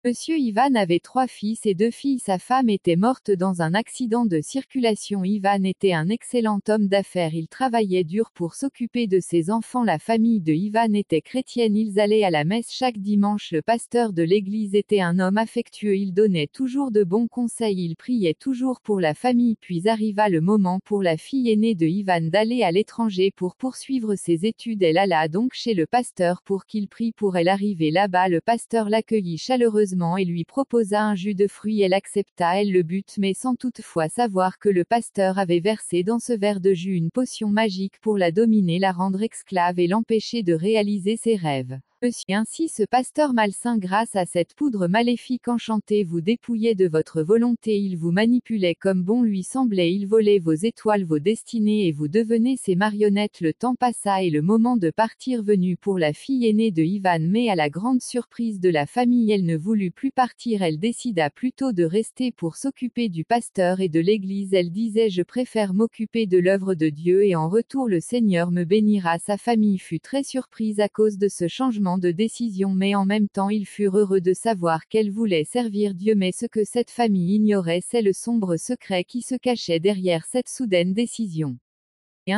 Monsieur Ivan avait 3 fils et 2 filles. Sa femme était morte dans un accident de circulation. Ivan était un excellent homme d'affaires. Il travaillait dur pour s'occuper de ses enfants. La famille de Ivan était chrétienne. Ils allaient à la messe chaque dimanche. Le pasteur de l'église était un homme affectueux. Il donnait toujours de bons conseils. Il priait toujours pour la famille. Puis arriva le moment pour la fille aînée de Ivan d'aller à l'étranger pour poursuivre ses études. Elle alla donc chez le pasteur pour qu'il prie pour elle. Arrivée là-bas, le pasteur l'accueillit chaleureusement et lui proposa un jus de fruits. Elle accepta, elle le but, mais sans toutefois savoir que le pasteur avait versé dans ce verre de jus une potion magique pour la dominer, la rendre esclave et l'empêcher de réaliser ses rêves. Ainsi ce pasteur malsain, grâce à cette poudre maléfique enchantée, vous dépouillait de votre volonté. Il vous manipulait comme bon lui semblait. Il volait vos étoiles, vos destinées, et vous devenez ses marionnettes. Le temps passa et le moment de partir venu pour la fille aînée de Ivan, mais à la grande surprise de la famille, elle ne voulut plus partir. Elle décida plutôt de rester pour s'occuper du pasteur et de l'église. Elle disait: je préfère m'occuper de l'œuvre de Dieu et en retour le Seigneur me bénira. Sa famille fut très surprise à cause de ce changement de décision, mais en même temps ils furent heureux de savoir qu'elle voulait servir Dieu. Mais ce que cette famille ignorait, c'est le sombre secret qui se cachait derrière cette soudaine décision.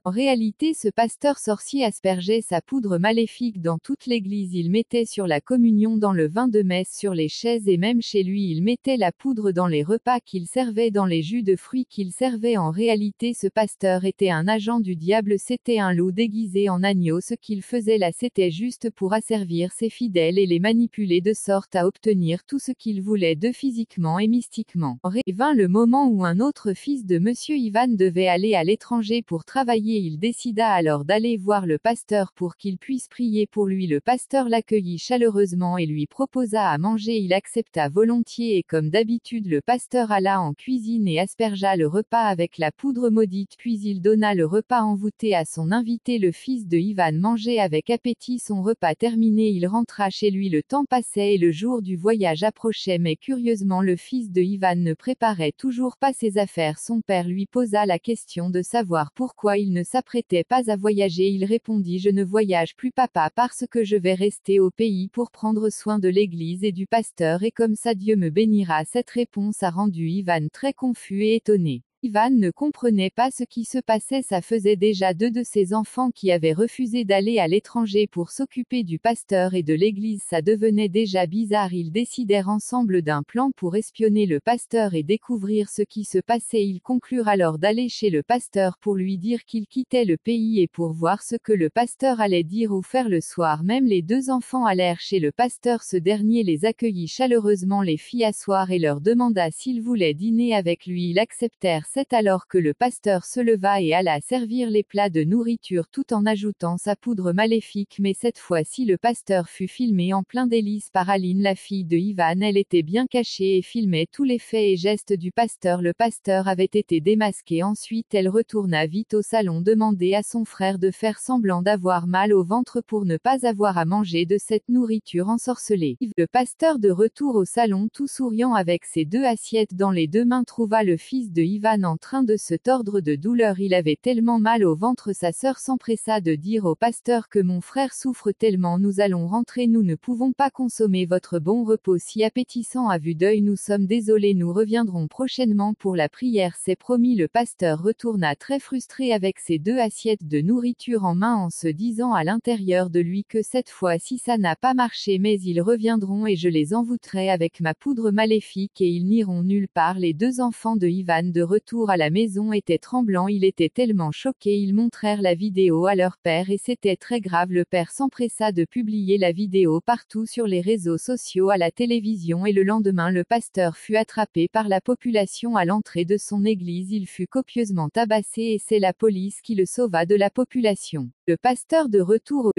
En réalité, ce pasteur sorcier aspergeait sa poudre maléfique dans toute l'église. Il mettait sur la communion, dans le vin de messe, sur les chaises et même chez lui. Il mettait la poudre dans les repas qu'il servait, dans les jus de fruits qu'il servait. En réalité, ce pasteur était un agent du diable. C'était un loup déguisé en agneau. Ce qu'il faisait là, c'était juste pour asservir ses fidèles et les manipuler de sorte à obtenir tout ce qu'il voulait d'eux physiquement et mystiquement. Vint le moment où un autre fils de Monsieur Ivan devait aller à l'étranger pour travailler. Il décida alors d'aller voir le pasteur pour qu'il puisse prier pour lui. Le pasteur l'accueillit chaleureusement et lui proposa à manger. Il accepta volontiers et comme d'habitude le pasteur alla en cuisine et aspergea le repas avec la poudre maudite, puis il donna le repas envoûté à son invité. Le fils de Ivan mangeait avec appétit. Son repas terminé, il rentra chez lui. Le temps passait et le jour du voyage approchait, mais curieusement le fils de Ivan ne préparait toujours pas ses affaires. Son père lui posa la question de savoir pourquoi il ne s'apprêtait pas à voyager. Il répondit: je ne voyage plus papa, parce que je vais rester au pays pour prendre soin de l'église et du pasteur, et comme ça Dieu me bénira. Cette réponse a rendu Ivan très confus et étonné. Ivan ne comprenait pas ce qui se passait. Ça faisait déjà 2 de ses enfants qui avaient refusé d'aller à l'étranger pour s'occuper du pasteur et de l'église. Ça devenait déjà bizarre. Ils décidèrent ensemble d'un plan pour espionner le pasteur et découvrir ce qui se passait. Ils conclurent alors d'aller chez le pasteur pour lui dire qu'il quittait le pays et pour voir ce que le pasteur allait dire ou faire le soir même. Les 2 enfants allèrent chez le pasteur. Ce dernier les accueillit chaleureusement, les fit asseoir et leur demanda s'ils voulaient dîner avec lui. Ils acceptèrent. C'est alors que le pasteur se leva et alla servir les plats de nourriture tout en ajoutant sa poudre maléfique. Mais cette fois-ci le pasteur fut filmé en plein délice par Aline, la fille de Ivan. Elle était bien cachée et filmait tous les faits et gestes du pasteur. Le pasteur avait été démasqué. Ensuite elle retourna vite au salon demander à son frère de faire semblant d'avoir mal au ventre pour ne pas avoir à manger de cette nourriture ensorcelée. Le pasteur, de retour au salon tout souriant avec ses 2 assiettes dans les 2 mains, trouva le fils de Ivan en train de se tordre de douleur. Il avait tellement mal au ventre. Sa sœur s'empressa de dire au pasteur que mon frère souffre tellement. Nous allons rentrer. Nous ne pouvons pas consommer votre bon repos si appétissant à vue d'œil. Nous sommes désolés. Nous reviendrons prochainement pour la prière. C'est promis. Le pasteur retourna très frustré avec ses 2 assiettes de nourriture en main en se disant à l'intérieur de lui que cette fois-ci ça n'a pas marché, mais ils reviendront et je les envoûterai avec ma poudre maléfique et ils n'iront nulle part. Les 2 enfants de Ivan, de retour à la maison, étaient tremblants. Ils étaient tellement choqués. Ils montrèrent la vidéo à leur père et c'était très grave. Le père s'empressa de publier la vidéo partout sur les réseaux sociaux, à la télévision, et le lendemain le pasteur fut attrapé par la population à l'entrée de son église. Il fut copieusement tabassé et c'est la police qui le sauva de la population. Le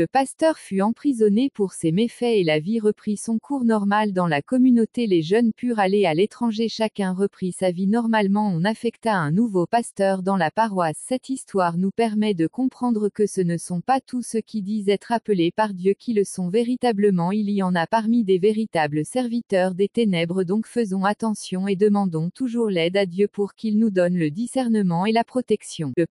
pasteur fut emprisonné pour ses méfaits et la vie reprit son cours normal dans la communauté. Les jeunes purent aller à l'étranger. Chacun reprit sa vie normalement. On affecta un nouveau pasteur dans la paroisse. Cette histoire nous permet de comprendre que ce ne sont pas tous ceux qui disent être appelés par Dieu qui le sont véritablement. Il y en a parmi des véritables serviteurs des ténèbres. Donc faisons attention et demandons toujours l'aide à Dieu pour qu'il nous donne le discernement et la protection.